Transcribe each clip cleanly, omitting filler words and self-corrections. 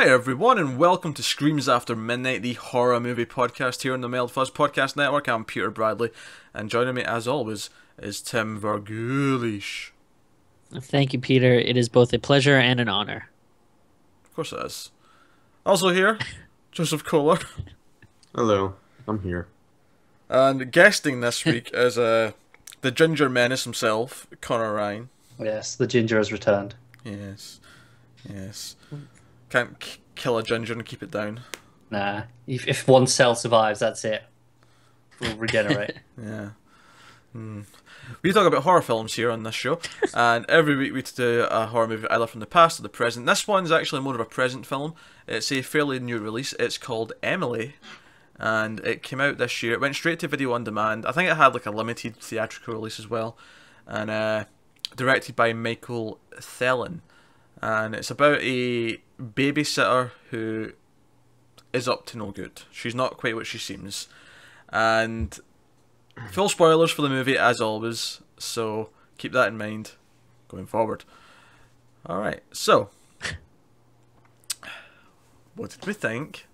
Hi everyone, and welcome to Screams After Midnight, the horror movie podcast here on the Mild Fuzz Podcast Network. I'm Peter Bradley, and joining me as always is Tim Vergulish. Thank you, Peter. It is both a pleasure and an honor. Of course it is. Also here, Joseph Kohler. Hello, I'm here. And guesting this week is the Ginger Menace himself, Connor Ryan. Yes, the ginger has returned. Yes. Can't kill a ginger and keep it down. Nah, if one cell survives, that's it. We'll regenerate. Yeah. We talk about horror films here on this show, and every week we do a horror movie either from the past or the present. This one's actually more of a present film. It's a fairly new release. It's called Emelie, and it came out this year. It went straight to video on demand. I think it had like a limited theatrical release as well, and directed by Michael Thelen. And it's about a babysitter who is up to no good. She's not quite what she seems. And full spoilers for the movie as always, so keep that in mind going forward. Alright, so what did we think?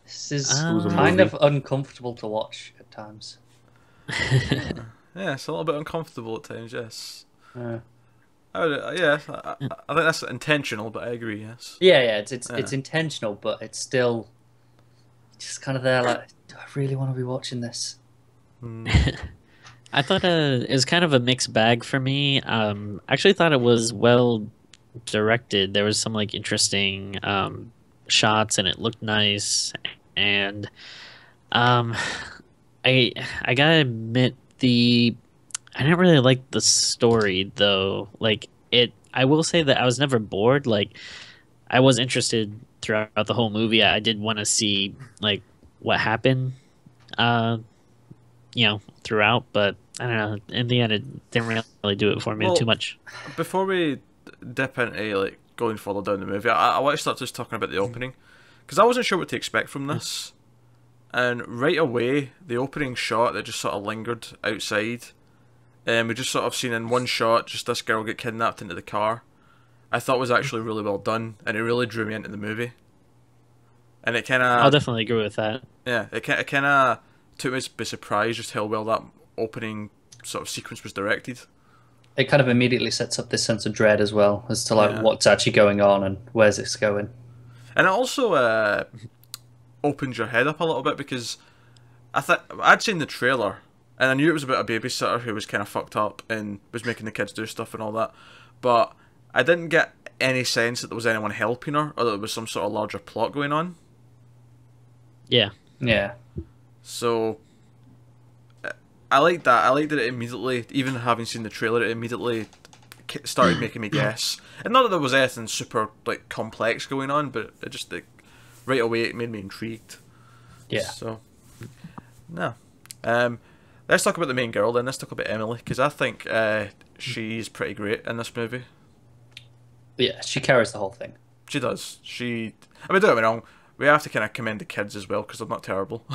This is a kind movie. of uncomfortable to watch at times. Yeah, it's a little bit uncomfortable at times, yes. Uh, I think that's intentional, but I agree, yes. yeah, it's Yeah. intentional, but it's still just kind of there. Like, do I really want to be watching this? I thought it was kind of a mixed bag for me. I actually thought it was well directed. There was some like interesting shots, and it looked nice. And I gotta admit I didn't really like the story though. Like I will say that I was never bored. Like I was interested throughout the whole movie. I did want to see like what happened, throughout. But I don't know. In the end, it didn't really do it for me too much. Before we dip into like going further down the movie, I want to start just talking about the opening, because I wasn't sure what to expect from this, and right away the opening shot that just sort of lingered outside, and we just sort of seen in one shot just this girl get kidnapped into the car. I thought was actually really well done, and it really drew me into the movie. And it kind I'll of definitely agree with that. it kind of took me by surprise just how well that opening sort of sequence was directed. It kind of immediately sets up this sense of dread as well, as to like Yeah. what's actually going on and where's this going. And it also opens your head up a little bit, because I'd seen the trailer and I knew it was about a babysitter who was kind of fucked up and was making the kids do stuff and all that, but I didn't get any sense that there was anyone helping her or that there was some sort of larger plot going on. Yeah. Yeah, So I like that. I like that it immediately, even having seen the trailer, it immediately started making me guess. And not that there was anything super like complex going on, but it just like, right away it made me intrigued. yeah. So no. Let's talk about the main girl then. Let's talk about Emelie, because I think she's pretty great in this movie. Yeah, she carries the whole thing. She does. I mean, don't get me wrong. We have to kind of commend the kids as well, because they're not terrible.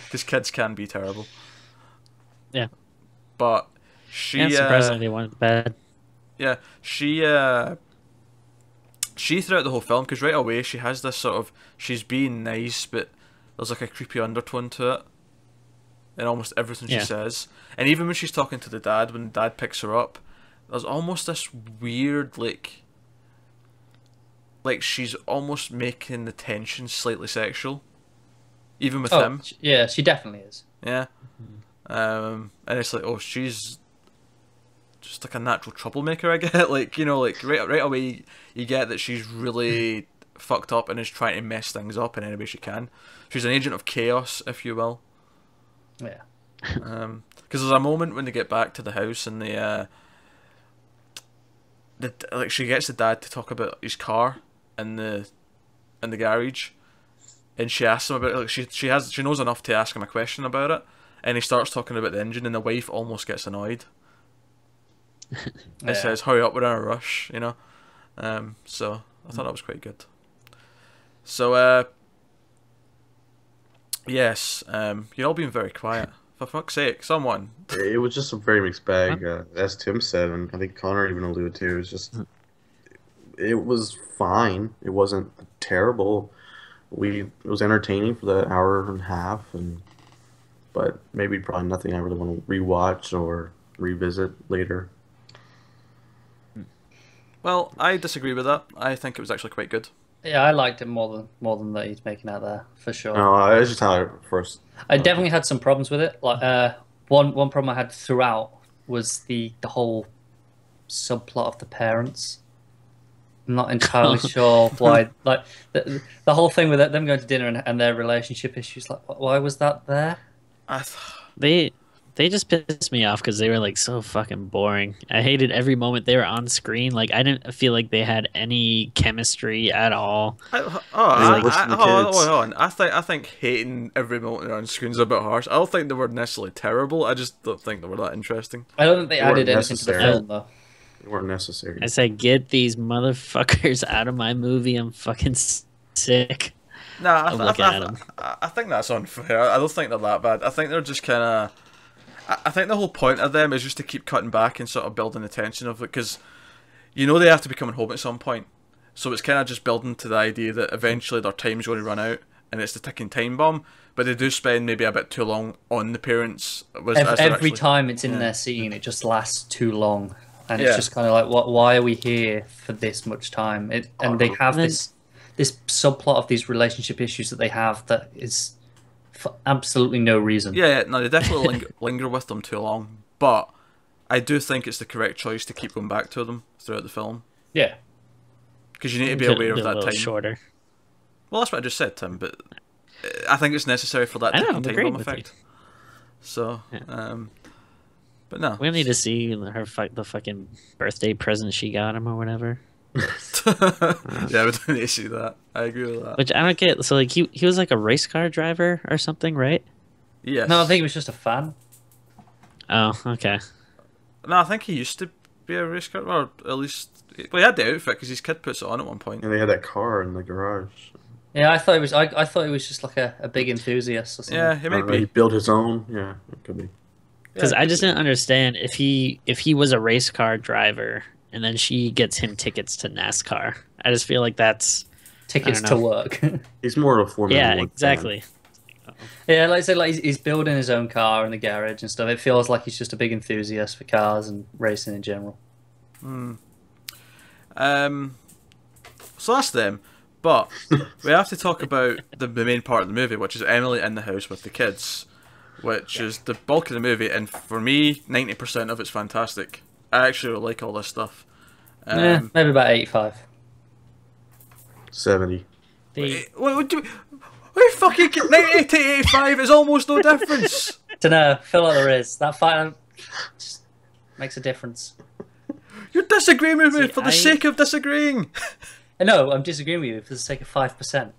Because kids can be terrible. Yeah. But she. Yeah, surprisingly, they weren't bad. Yeah, she throughout the whole film, because right away she has this sort of, she's being nice, but there's like a creepy undertone to it in almost everything she Yeah. says. And even when she's talking to the dad, when the dad picks her up, there's almost this weird like she's almost making the tension slightly sexual, even with him. Yeah, she definitely is. Yeah. And it's like, oh, she's just like a natural troublemaker, I get. Like, like right away you get that she's really fucked up and is trying to mess things up in any way she can. She's an agent of chaos, if you will. Yeah. Because there's a moment when they get back to the house and like she gets the dad to talk about his car in the garage, and she asks him about it. Like she knows enough to ask him a question about it, and he starts talking about the engine, and the wife almost gets annoyed. It says, "Hurry up, we're in a rush," So I thought that was quite good. So yes, you're all being very quiet. For fuck's sake, someone. It was just a very mixed bag, as Tim said, and I think Connor even alluded to. It was just it was fine. It wasn't terrible. It was entertaining for the hour and a half, but maybe probably nothing I really want to rewatch or revisit later. Well, I disagree with that. I think it was actually quite good. Yeah, I liked it more than that he's making out there for sure. No, that's just how I first. I definitely had some problems with it. Like one problem I had throughout was the whole subplot of the parents. I'm not entirely sure why. Like the whole thing with them going to dinner and their relationship issues. Like, why was that there? They just pissed me off because they were like so fucking boring. I hated every moment they were on screen. Like I didn't feel like they had any chemistry at all. Hold on. I think hating every moment they're on screen is a bit harsh. I don't think they were necessarily terrible. I just don't think they were that interesting. I don't think they added weren't anything to the necessary. film though. They weren't necessary. I said, get these motherfuckers out of my movie. I'm fucking sick. Nah, I'm looking at them. I think that's unfair. I don't think they're that bad. I think they're just kind of. I think the whole point of them is just to keep cutting back and sort of building the tension of it, because you know they have to be coming home at some point. So it's kind of just building to the idea that eventually their time's going to run out and it's the ticking time bomb. But they do spend maybe a bit too long on the parents. Every time it's in their scene, it just lasts too long. And it's just kind of like, why are we here for this much time? And they have this subplot of these relationship issues that they have that is for absolutely no reason. Yeah, no, they definitely linger with them too long. But I do think it's the correct choice to keep going back to them throughout the film. Yeah. Because you need to be aware of that time. Shorter. Well, that's what I just said, Tim, but I think it's necessary for that ticking time bomb effect. So, but no. We need to see the fucking birthday present she got him or whatever. Yeah, we don't need to see that. I agree with that. Which I don't get. So like he was like a race car driver or something, right? Yes. No, I think it was just a fan. Oh, okay. No, I think he used to be a race car, or at least he had the outfit because his kid puts it on at one point. And they had that car in the garage. Yeah, I thought it was. I thought it was just like a big enthusiast or something. Yeah, he might He be. built his own. Yeah, it could be. Because I just didn't understand if he was a race car driver and then she gets him tickets to NASCAR. I just feel like that's Tickets to work. He's more of a Formula yeah, 1 exactly. Yeah, like I said, like he's building his own car in the garage and stuff. It feels like he's just a big enthusiast for cars and racing in general. So that's them. But we have to talk about the main part of the movie, which is Emily in the house with the kids, which is the bulk of the movie. And for me, 90% of it's fantastic. I actually really like all this stuff. Yeah, maybe about 85. 70. What fucking 90 to 85 is almost no difference. Dunno, feel like there is. That fight just makes a difference. You're disagreeing with me See, for the sake of disagreeing. No, I'm disagreeing with you for the sake of 5%. I'm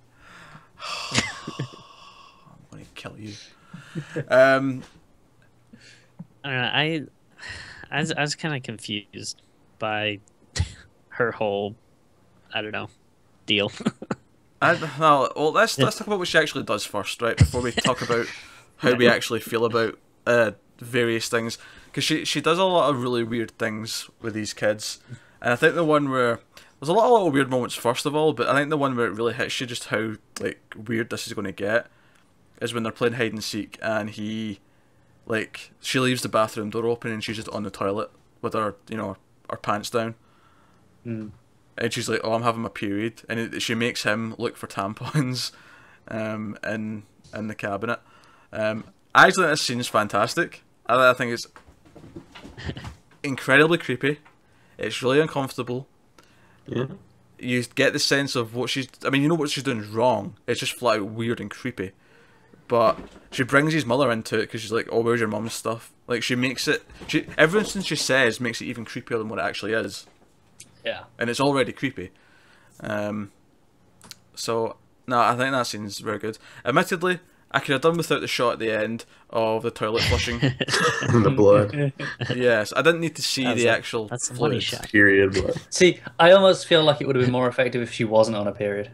going to kill you. I don't know. I was kind of confused by her whole, I don't know, deal. Well, let's talk about what she actually does first, right? Before we talk about how we actually feel about various things, because she does a lot of really weird things with these kids, and I think the one where there's a lot of little weird moments first of all, but I think the one where it really hits you just how like weird this is going to get is when they're playing hide and seek, and she leaves the bathroom door open and she's just on the toilet with her her pants down. And she's like, "Oh, I'm having my period," and she makes him look for tampons, in the cabinet. I actually think this scene is fantastic. I think it's incredibly creepy. It's really uncomfortable. Yeah. You get the sense of what she's. I mean, you know what she's doing is wrong. It's just flat out weird and creepy. But she brings his mother into it because she's like, "Oh, where's your mum's stuff?" Like she makes it. Everything she says makes it even creepier than what it actually is. Yeah. And it's already creepy. So, no, I think that scene's very good. Admittedly, I could have done without the shot at the end of the toilet flushing. And the blood. Yes, I didn't need to see the actual That's a funny fluid. shot. Period blood. See, I almost feel like it would have been more effective if she wasn't on a period.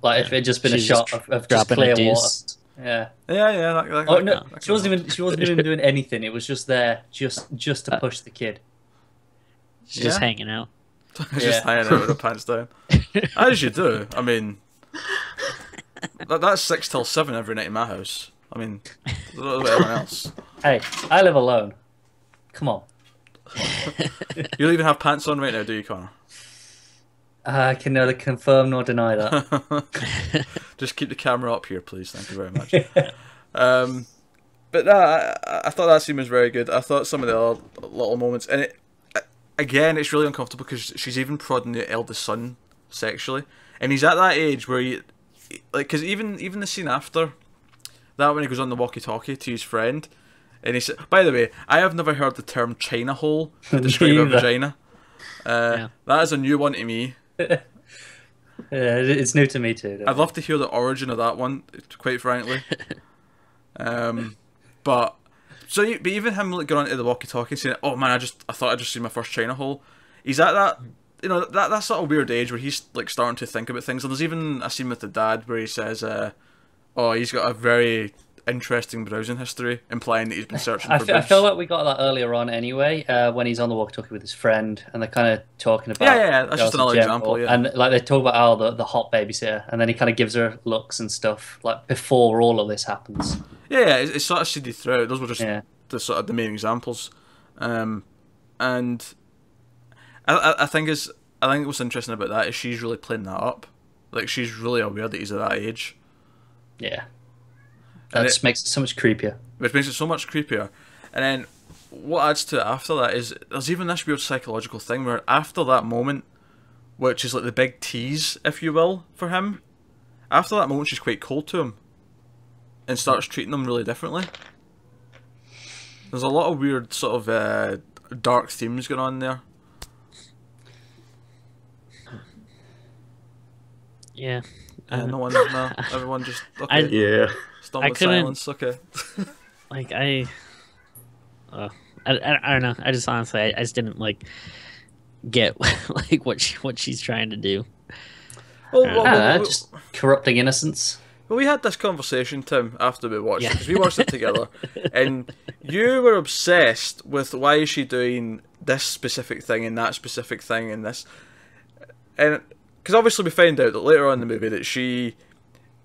Like if it had just been She's a shot just of just dropping a clear water. deuce. Yeah. Yeah. Oh no, that she wasn't even doing anything. It was just there, just to push the kid. She's just Yeah. hanging out. Just hanging out with her pants down. As you do. I mean, that's 6 till 7 every night in my house. I mean, what about everyone else? Hey, I live alone. Come on. You don't even have pants on right now, do you, Connor? I can neither confirm nor deny that. Just keep the camera up here, please. Thank you very much. But I thought that scene was very good. I thought some of the other little moments, and again, it's really uncomfortable because she's even prodding the eldest son sexually, and he's at that age where because even the scene after that, when he goes on the walkie-talkie to his friend, and he said, by the way, I have never heard the term China hole to describe a vagina. That is a new one to me. Yeah, it's new to me too. I'd love to hear the origin of that one, quite frankly. But even him like going onto the walkie-talkie saying, "Oh man, I thought I just seen my first China hole." He's at that, that sort of weird age where he's like starting to think about things. And there's even a scene with the dad where he says, "Oh, he's got a very interesting browsing history," implying that he's been searching for. I feel like we got that earlier on anyway, when he's on the walkie-talkie with his friend, and they're kind of talking about. Yeah, that's just another example. Yeah, and like they talk about the hot babysitter, and then he kind of gives her looks and stuff like before all of this happens. Yeah, it's sort of seeded throughout. Those were just the sort of the main examples, and I think what's interesting about that is she's really playing that up. Like she's really aware that he's at that age. Yeah. That just makes it so much creepier. Which makes it so much creepier. And then what adds to it after that is there's even this weird psychological thing where after that moment, which is like the big tease, if you will, for him, after that moment she's quite cold to him and starts treating him really differently. There's a lot of weird sort of dark themes going on there. Yeah. No, everyone just okay. Yeah. Stunned with silence. Okay. Like I don't know. I just honestly, I just didn't like get like what she's trying to do. Just corrupting innocence. Well, we had this conversation, Tim, after we watched it, because we watched it together, and you were obsessed with why is she doing this specific thing and that specific thing and this, and because obviously we find out that later on in the movie that she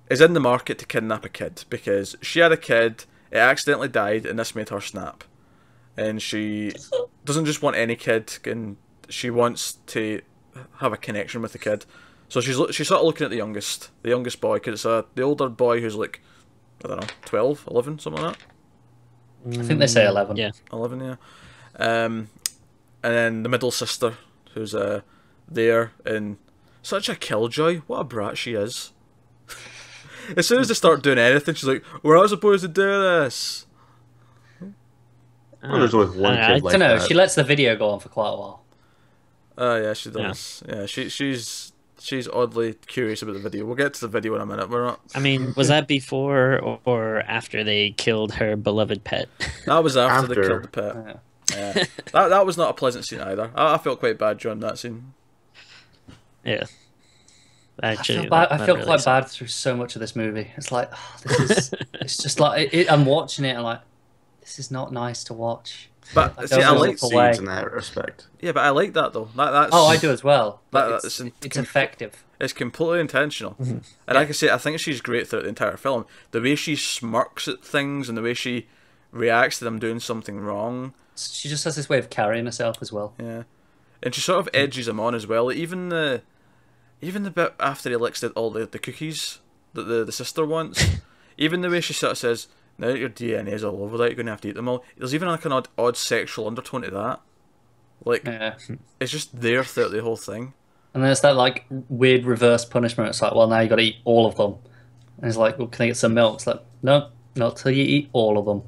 is in the market to kidnap a kid because she had a kid, it accidentally died, and this made her snap, and she doesn't just want any kid, and she wants to have a connection with the kid. So she's sort of looking at the youngest boy, because it's the older boy who's like, I don't know, 12, 11, something like that. I think they say 11. Yeah. 11, yeah. And then the middle sister, who's there, and such a killjoy. What a brat she is. As soon as they start doing anything, she's like, we're not supposed to do this. Well, there's always one kid like I don't know, that. she lets the video go on for quite a while. Yeah, she does. Yeah, she's oddly curious about the video. We'll get to the video in a minute. We're not. I mean, was that before or after they killed her beloved pet? That was after they killed the pet. Yeah. That was not a pleasant scene either. I felt quite bad during that scene. Yeah. Actually, I feel quite bad through so much of this movie. It's like, it's just like I'm watching it and like, this is not nice to watch. But see, I like scenes in that respect. Yeah, but I like that though. That's, I do as well. It's effective. It's completely intentional. And like I say, I think she's great throughout the entire film. The way she smirks at things and the way she reacts to them doing something wrong. She just has this way of carrying herself as well. Yeah, and she sort of edges him on as well. Even the bit after he licks all the cookies that the sister wants. Even the way she sort of says, now that your DNA is all over that, you're going to have to eat them all. There's even like an odd sexual undertone to that. Like, it's just there throughout the whole thing. And there's that like weird reverse punishment. It's like, well, now you got to eat all of them. And it's like, well, can I get some milk? It's like, no, not till you eat all of them.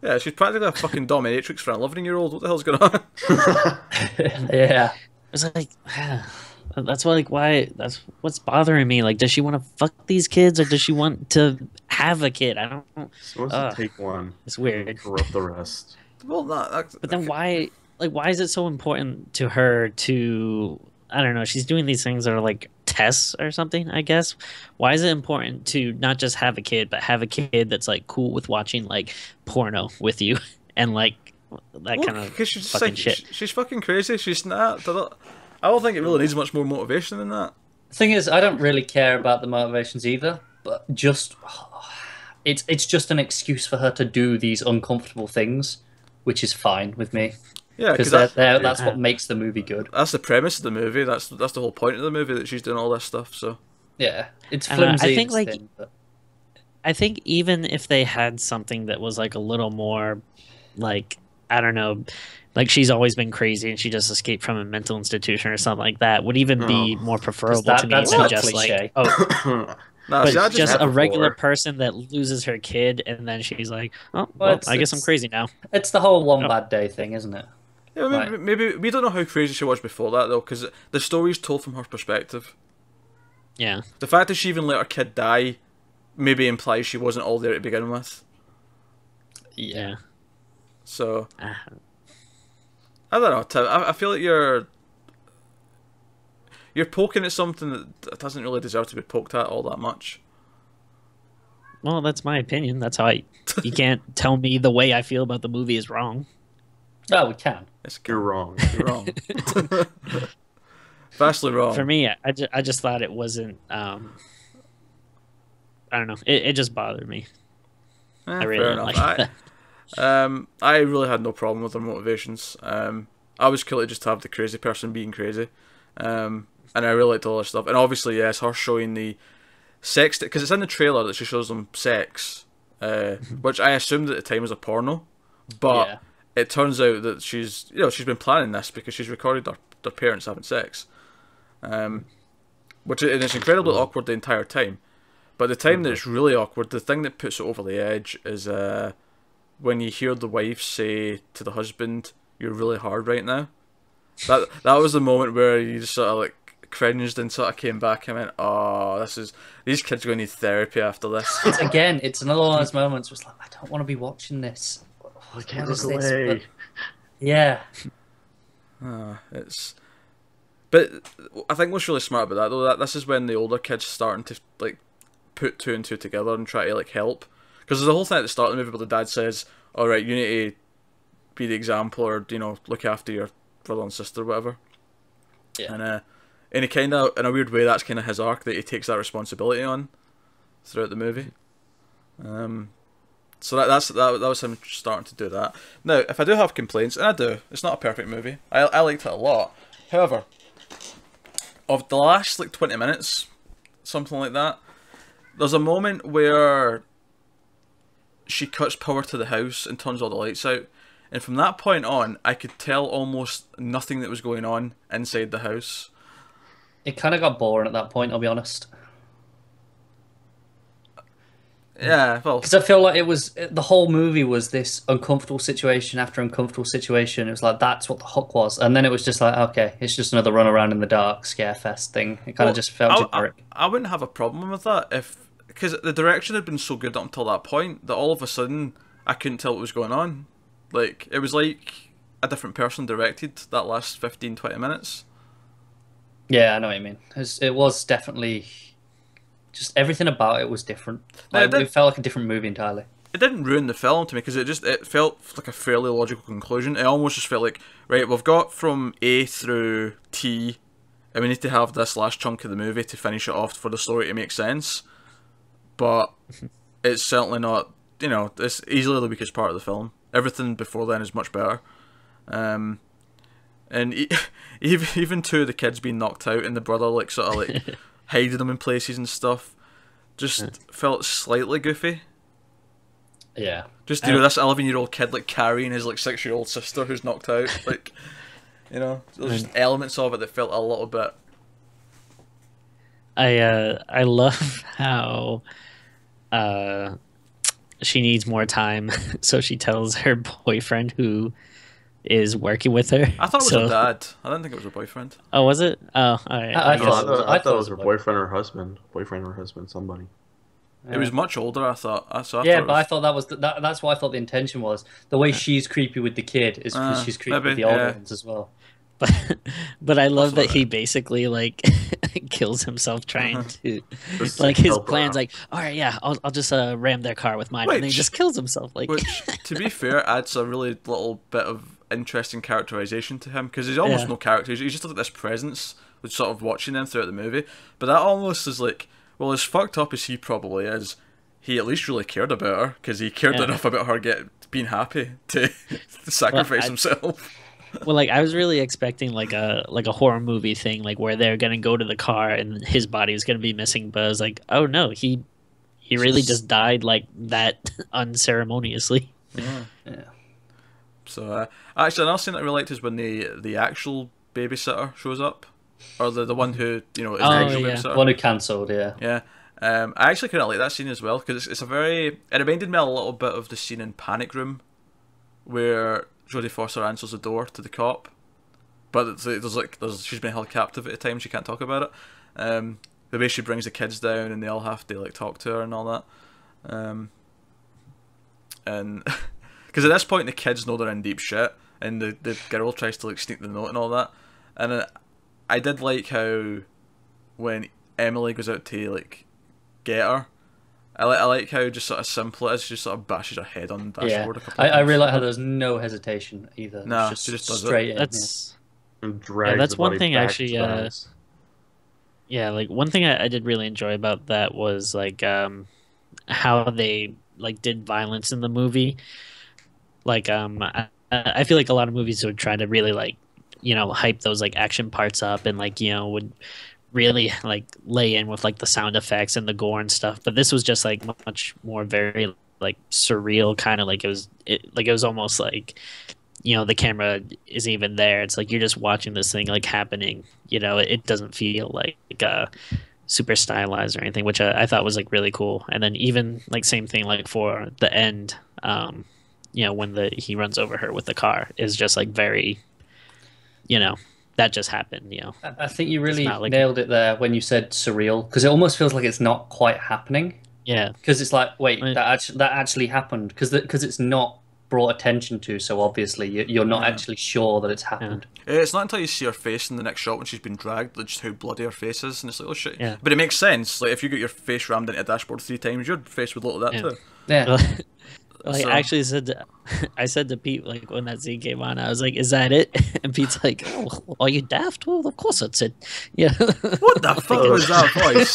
Yeah, she's practically a fucking dominatrix for an 11-year-old. What the hell's going on? Yeah. It's like, that's why that's what's bothering me. Like, does she want to fuck these kids or does she want to have a kid? I don't. She wants to take one. It's weird. And corrupt the rest. Well, but then why is it so important to her to? I don't know. She's doing these things that are like tests or something, I guess. Why is it important to not just have a kid, but have a kid that's like cool with watching like porno with you and like that kind of fucking shit? She's fucking crazy. She's not. I don't think it really needs much more motivation than that. The thing is, I don't really care about the motivations either, but it's just an excuse for her to do these uncomfortable things, which is fine with me. Yeah, because that's what makes the movie good. That's the premise of the movie. That's the whole point of the movie, that she's doing all this stuff. So yeah, it's flimsy. I think I think even if they had something that was like a little more, like, I don't know, like she's always been crazy and she just escaped from a mental institution or something like that, would even be more preferable to me than just like, no, but just a regular person that loses her kid and then she's like, oh, well, I guess I'm crazy now. It's the whole one bad day thing, isn't it? Yeah, maybe we don't know how crazy she was before that though, because the story's told from her perspective. Yeah. The fact that she even let her kid die maybe implies she wasn't all there to begin with. Yeah. So I don't know, Tim. I feel like you're poking at something that doesn't really deserve to be poked at all that much. Well, that's my opinion. That's how you can't tell me the way I feel about the movie is wrong. Oh, we can. You're wrong. You're wrong. Vastly wrong. For me, I just thought it wasn't. I don't know. It just bothered me. I really didn't like that. I really had no problem with their motivations. I was cool to just have the crazy person being crazy, and I really liked all this stuff. And obviously, yes, her showing the sex, because it's in the trailer that she shows them sex, which I assumed at the time was a porno, but it turns out that she's been planning this because she's recorded their parents having sex, which and it's incredibly awkward the entire time. But the time that it's really awkward, the thing that puts it over the edge is when you hear the wife say to the husband, "You're really hard right now." That was the moment where you just sort of like cringed and sort of came back and went, "Oh, these kids are going to need therapy after this." It's another one of those moments where it's like, I don't want to be watching this. I can't look away. But, yeah. But I think what's really smart about that though, that this is when the older kids starting to like put two and two together and try to like help, because there's a whole thing at the start of the movie where the dad says, "All right, you need to be the example, or look after your brother and sister, or whatever." Yeah. And he kind of, in a weird way, that's kind of his arc that he takes that responsibility on throughout the movie. So that was him starting to do that. Now, if I do have complaints, and I do, it's not a perfect movie. I liked it a lot. However, of the last like 20 minutes, something like that, there's a moment where she cuts power to the house and turns all the lights out. And from that point on, I could tell almost nothing that was going on inside the house. It kind of got boring at that point, I'll be honest. Yeah, well, because I feel like the whole movie was this uncomfortable situation after uncomfortable situation. It was like that's what the hook was, and then it was just like, okay, it's just another run around in the dark scare fest thing. It kind of just felt generic. I wouldn't have a problem with that because the direction had been so good up until that point that all of a sudden I couldn't tell what was going on. Like it was like a different person directed that last 15-20 minutes. Yeah, I know what you mean. It was definitely. Just everything about it was different. Like, it felt like a different movie entirely. It didn't ruin the film to me because it felt like a fairly logical conclusion. It almost just felt like, right, we've got from A through T, and we need to have this last chunk of the movie to finish it off for the story to make sense. But it's certainly not, it's easily the weakest part of the film. Everything before then is much better. And even two of the kids being knocked out and the brother like sort of like hiding them in places and stuff just felt slightly goofy. Yeah. Just this 11-year-old kid like carrying his like 6-year-old sister who's knocked out, like there's just elements of it that felt a little bit. I love how she needs more time, so she tells her boyfriend who is working with her. I thought it was her dad. I didn't think it was her boyfriend. Oh, was it? Oh, all right. I thought it was her boyfriend or husband. Boyfriend or husband, somebody. It was much older, I thought. I thought I thought that was that's what I thought the intention was. The way she's creepy with the kid is because she's creepy with the older ones as well. But I love that he basically like kills himself trying to like his plan's like, all right, yeah, I'll just ram their car with mine, and then he just kills himself. Like, which to be fair adds a really little bit of interesting characterization to him, because he's almost no character. He's just like this presence, with sort of watching them throughout the movie. But that almost is like, well, as fucked up as he probably is, he at least really cared about her, because he cared enough about her being happy to sacrifice himself. Well, like I was really expecting like a horror movie thing, like where they're gonna go to the car and his body is gonna be missing. But I was like, oh no, he really just died like that unceremoniously. Yeah. So actually, another scene that I really liked is when the actual babysitter shows up, or the one who, you know, is the actual babysitter. One who cancelled, yeah. Yeah. I actually kind of like that scene as well, because it's a very... It reminded me a little bit of the scene in Panic Room, where Jodie Foster answers the door to the cop, but she's been held captive at the time, she can't talk about it. The way she brings the kids down and they all have to like talk to her and all that. And because at this point the kids know they're in deep shit, and the girl tries to like sneak the note and all that. And I did like how when Emelie goes out to like get her, I like how just sort of simple it is. She just sort of bashes her head on the dashboard a couple of times. I really like how there's no hesitation either. No, it's she just does straight it. in. That's And drags that's the one body thing back actually. to the house. Yeah, like one thing I did really enjoy about that was like how they like did violence in the movie. Like I feel like a lot of movies would try to really like, you know, hype those like action parts up and like, you know, would really like lay in with like the sound effects and the gore and stuff. But this was just like much more very like surreal, kind of like it was almost like, you know, the camera isn't even there. It's like you're just watching this thing like happening. You know, it doesn't feel like super stylized or anything, which I thought was like really cool. And then even like same thing like for the end, you know, when he runs over her with the car is just like very, you know, that just happened. You know, I think you really like nailed it there when you said surreal, because it almost feels like it's not quite happening. Yeah, because it's like, wait, that actually happened, because it's not brought attention to, so obviously you're not actually sure that it's happened. It's not until you see her face in the next shot when she's been dragged, like just how bloody her face is, and it's like, oh shit. Yeah. But it makes sense. Like if you get your face rammed into a dashboard 3 times, your face would look like that too. Yeah. Like So- I actually I said to Pete, like when that scene came on, I was like, "Is that it?" And Pete's like, "Oh, are you daft?" Well, of course that's it. Yeah. What the fuck was that voice?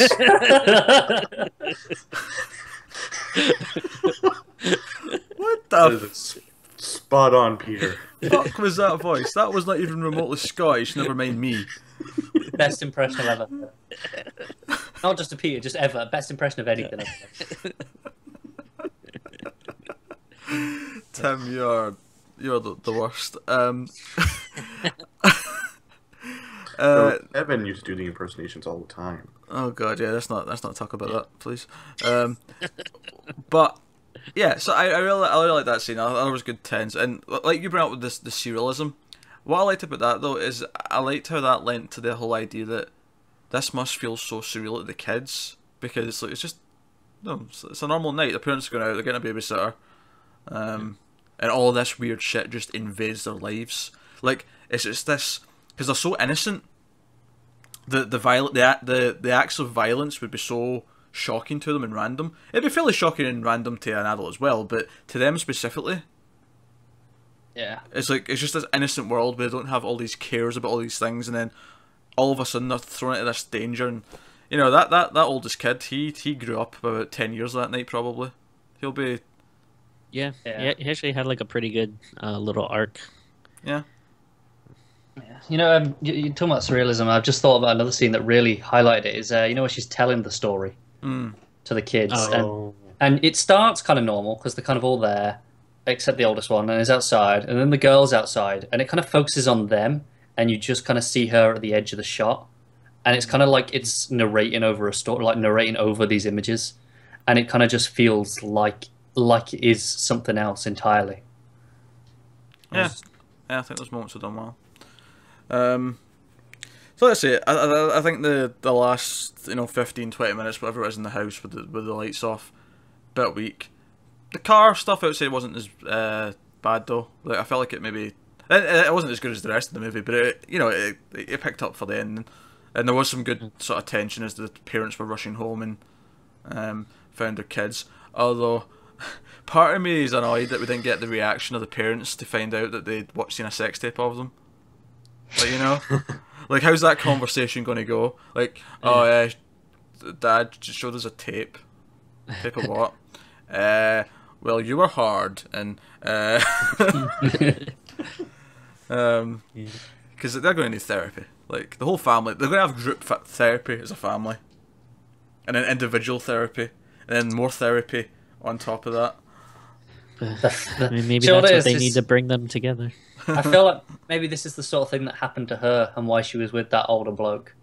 What That the is spot on, Peter. fuck was that voice? That was not even remotely Scottish, never mind me. Best impression of ever. Not just a Peter, just ever. Best impression of anything ever. Tim, you're the worst. Evan used to do the impersonations all the time. Oh god, yeah, let's not talk about that, please. But yeah, so I really like that scene. I thought it was good tense, and like you bring up with the serialism. What I liked about that though is I liked how that lent to the whole idea that this must feel so surreal to the kids, because like it's just it's a normal night. The parents are going out, they're getting a babysitter, and all this weird shit just invades their lives. Like it's this because they're so innocent. The acts of violence would be so shocking to them and random. It'd be fairly shocking and random to an adult as well, but to them specifically, Yeah. it's like it's just this innocent world where they don't have all these cares about all these things, and then all of a sudden they're thrown into this danger. And you know that oldest kid, he grew up about 10 years that night probably. He'll be Yeah. Yeah. He actually had like a pretty good little arc. yeah. You know, you're talking about surrealism. I've just thought about another scene that really highlighted it. Is you know, when she's telling the story to the kids, and it starts kind of normal because they're kind of all there, except the oldest one, and is outside, and then the girl's outside, and it kind of focuses on them, and you just kind of see her at the edge of the shot, and it's kind of like it's narrating over a story, like narrating over these images, and it kind of just feels like it is something else entirely. Yeah, I think those moments are done well. So let's see. I think the last 15-20 minutes, whatever it is in the house with the lights off, bit weak. The car stuff outside wasn't as bad though. Like I felt like it wasn't as good as the rest of the movie, but it picked up for the end, and there was some good sort of tension as the parents were rushing home and found their kids. Although part of me is annoyed that we didn't get the reaction of the parents to find out that they'd seen a sex tape of them. Like, you know, like how's that conversation going to go? Like, Dad just showed us a tape. Tape of what? Well, you were hard, and because they're going to need therapy. Like the whole family, they're going to have group therapy as a family, and then individual therapy, and then more therapy on top of that. I mean, maybe that's what they need to bring them together. I feel like maybe this is the sort of thing that happened to her and why she was with that older bloke.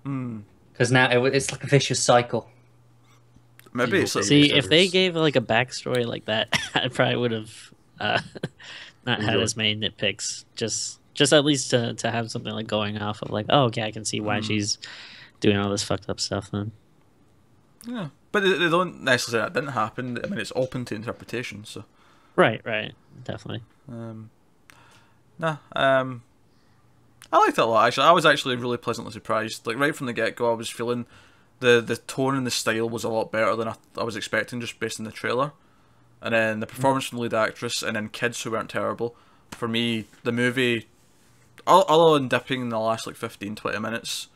Because now it's like a vicious cycle. Maybe it's see if they gave like a backstory like that, I probably would have not had as many nitpicks. Just at least to have something like going off of like, oh, okay, I can see why she's doing all this fucked up stuff then. Yeah, but they don't necessarily say that didn't happen. I mean, it's open to interpretation, so. Right, definitely. I liked it a lot, actually. I was actually really pleasantly surprised. Like, right from the get-go, I was feeling the tone and the style was a lot better than I was expecting, just based on the trailer. And then the performance from the lead actress, and then kids who weren't terrible. For me, the movie, other than dipping in the last, like, 15-20 minutes,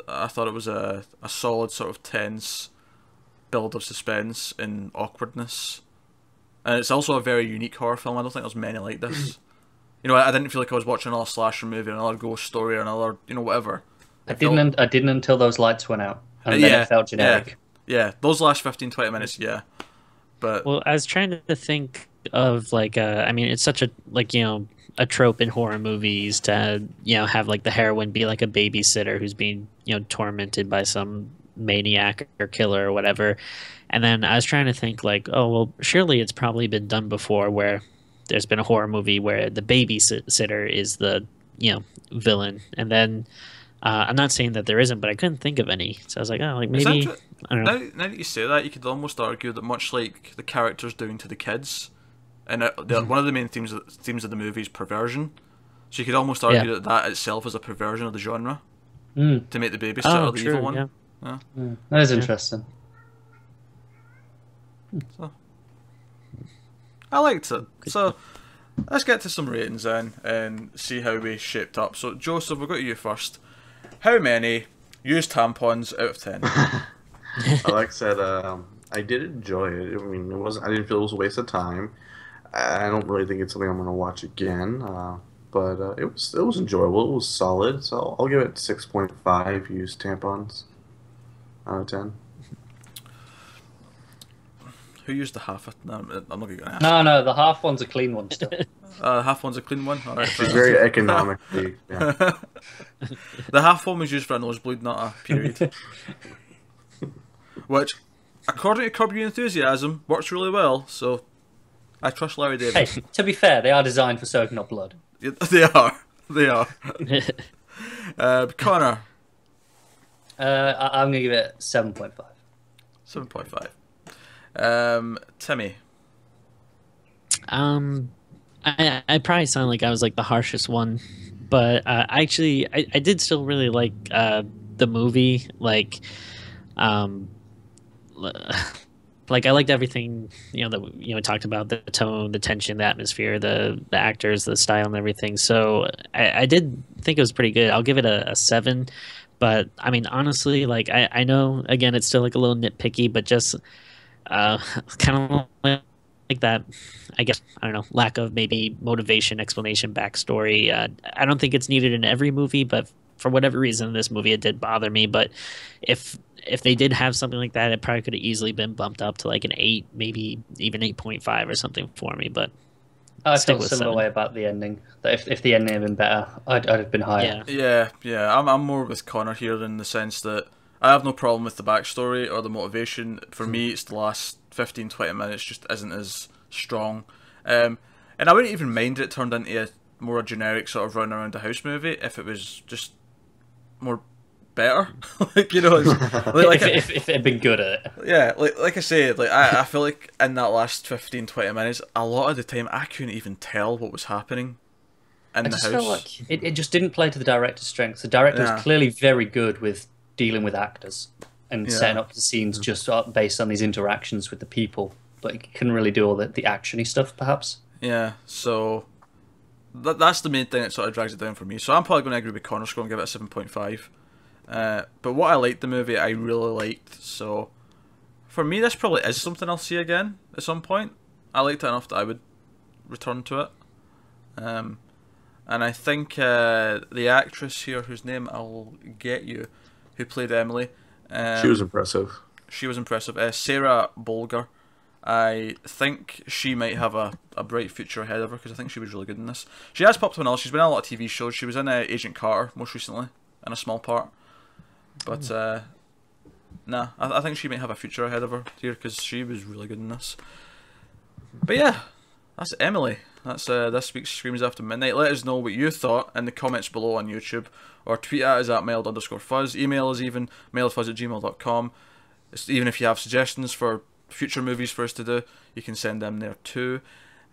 I thought it was a solid sort of tense build of suspense and awkwardness. And it's also a very unique horror film. I don't think there's many like this. You know, I didn't feel like I was watching another slasher movie, another ghost story, or another, you know, whatever. I didn't until those lights went out, and then it felt generic. Yeah, those last 15-20 minutes, yeah. But well, I was trying to think of like, I mean, it's such a like, you know, a trope in horror movies to, you know, have like the heroine be like a babysitter who's being, you know, tormented by some maniac or killer or whatever. And then I was trying to think like, oh, well, surely it's probably been done before where there's been a horror movie where the babysitter is the, you know, villain. And then I'm not saying that there isn't, but I couldn't think of any. So I was like, oh, like maybe, I don't know. Now that you say that, you could almost argue that much like the characters doing to the kids, and one of the main themes of the movie is perversion. So you could almost argue that itself is a perversion of the genre to make the babysitter the evil one. Yeah. That is interesting. So, I liked it. So let's get to some ratings then and see how we shaped up. So Joseph, we'll go to you first. How many used tampons out of 10? Like I said, I did enjoy it. I mean, I didn't feel it was a waste of time. I don't really think it's something I'm going to watch again. But it was enjoyable. It was solid. So I'll give it 6.5 used tampons out of 10. Who used the half? No, I'm not going to ask. No, the half one's a clean one still. Half one's a clean one? All right, it's very economically. Yeah. The half one was used for a nosebleed, not a period. Which, according to Curb Your Enthusiasm, works really well, so I trust Larry David. Hey, to be fair, they are designed for soaking up blood. Yeah, they are. Connor? I'm going to give it 7.5. 7.5. Timmy? I probably sound like I was like the harshest one, but I did still really like the movie. Like I liked everything, you know, that we talked about, the tone, the tension, the atmosphere, the actors, the style, and everything. So I did think it was pretty good. I'll give it a 7. But I mean, honestly, like I know again it's still like a little nitpicky, but just kind of like that, I guess, I don't know, lack of maybe motivation, explanation, backstory. I don't think it's needed in every movie, but for whatever reason, in this movie it did bother me. But if they did have something like that, it probably could have easily been bumped up to like an 8, maybe even 8.5 or something for me. But I felt a similar way about the ending. That if the ending had been better, I'd have been higher. Yeah. I'm more with Connor here in the sense that I have no problem with the backstory or the motivation. For me, it's the last 15-20 minutes just isn't as strong. And I wouldn't even mind it turned into a more generic sort of run around the house movie if it was just more better. Like, you know, if it had been good at it. Yeah, like I said, like I feel like in that last 15-20 minutes, a lot of the time I couldn't even tell what was happening in the house. I just felt like it just didn't play to the director's strengths. The director was clearly very good with dealing with actors and setting up the scenes just based on these interactions with the people. but he couldn't really do all the actiony stuff, perhaps. Yeah, so that's the main thing that sort of drags it down for me. So I'm probably going to agree with Connor score and give it a 7.5. But what I liked the movie, I really liked. So for me, this probably is something I'll see again at some point. I liked it enough that I would return to it. And I think the actress here, whose name I'll get you, who played Emelie, She was impressive. she was impressive. Sarah Bolger. I think she might have a bright future ahead of her because I think she was really good in this. She has popped up in else. She's been in a lot of TV shows. She was in Agent Carter most recently in a small part. But nah, I think she might have a future ahead of her here because she was really good in this. But yeah, that's Emelie. That's this week's Screams After Midnight. Let us know what you thought in the comments below on YouTube, or tweet at us at mild_fuzz. Email us even, mildfuzz@gmail.com. Even if you have suggestions for future movies for us to do, you can send them there too.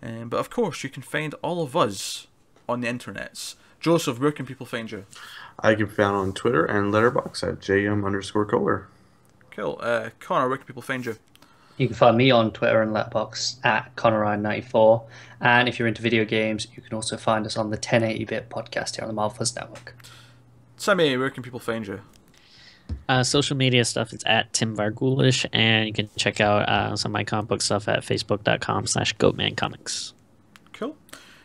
But of course, you can find all of us on the internets. Joseph, where can people find you? I can be found on Twitter and Letterboxd at jm_Kohler. Cool. Connor, where can people find you? You can find me on Twitter and Letterboxd at ConnorRyan94. And if you're into video games, you can also find us on the 1080-bit podcast here on the Malfuzz Network. Sammy, where can people find you? Social media stuff is at Tim Vargulish, and you can check out some of my comic book stuff at facebook.com/goatmancomics. Cool.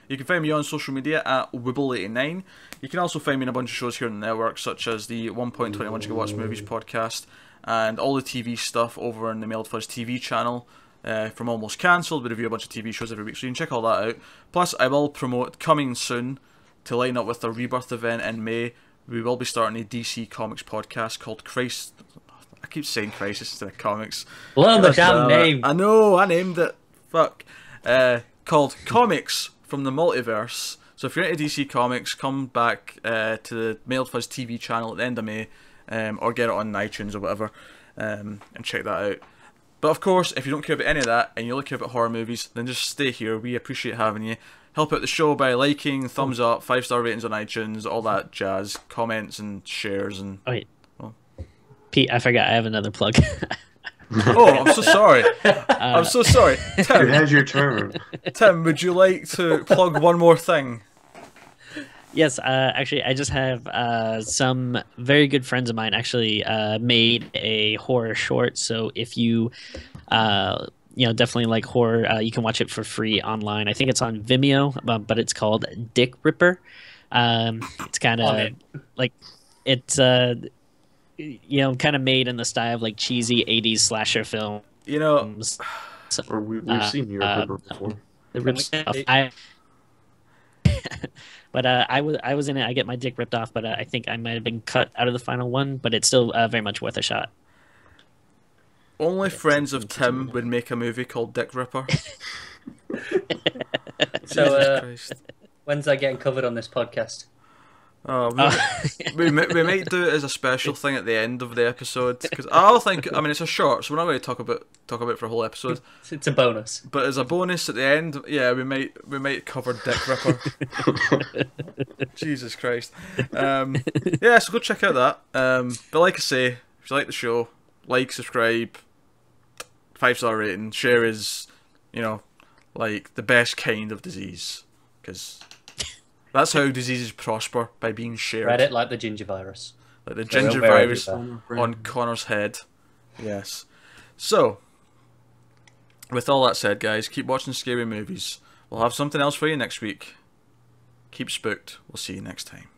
You can find me on social media at Wibble89. You can also find me in a bunch of shows here on the network, such as the 1.21 Gigawatts Movies podcast, and all the TV stuff over on the Mailed Fuzz TV channel. From Almost Cancelled, we review a bunch of TV shows every week, so you can check all that out. Plus, I will promote coming soon to line up with the Rebirth event in May. We will be starting a DC Comics podcast called Crisis. I keep saying Crisis instead of Comics. Learn the damn name. I know, I named it. Fuck. Called Comics from the Multiverse. So if you're into DC Comics, come back to the Mailed Fuzz TV channel at the end of May, or get it on iTunes or whatever, and check that out. But of course, if you don't care about any of that and you only care about horror movies, then just stay here. We appreciate having you. Help out the show by liking, thumbs up, 5-star ratings on iTunes, all that jazz, comments and shares. And Oh, wait. Pete, I forgot. I have another plug. oh, I'm so sorry. I'm so sorry. It Tim, has your turn. Tim, would you like to plug one more thing? Yes, actually, I just have some very good friends of mine actually made a horror short. So if you, definitely like horror, you can watch it for free online. I think it's on Vimeo, but it's called Dick Ripper. It's kind of like it's kind of made in the style of like cheesy 80s slasher film. You know, So, Or we've seen your Ripper before. the rip stuff. But I was in it. I get my dick ripped off, but I think I might have been cut out of the final one. But it's still very much worth a shot. only friends of Tim would make a movie called Dick Ripper. So, Christ. when's that getting covered on this podcast? Oh, we might do it as a special thing at the end of the episode, because I mean it's a short, so we're not going to talk about it for a whole episode. It's a bonus. But as a bonus at the end, yeah, we might cover Dick Ripper. Jesus Christ. Yeah, so go check out that. But like I say, if you like the show, like, subscribe, 5-star rating, share is, like the best kind of disease, because that's how diseases prosper, by being shared. Read it like the ginger virus. Like the So ginger we're virus everywhere. on Connor's head. Yes. So, with all that said, guys, keep watching scary movies. We'll have something else for you next week. Keep spooked. We'll see you next time.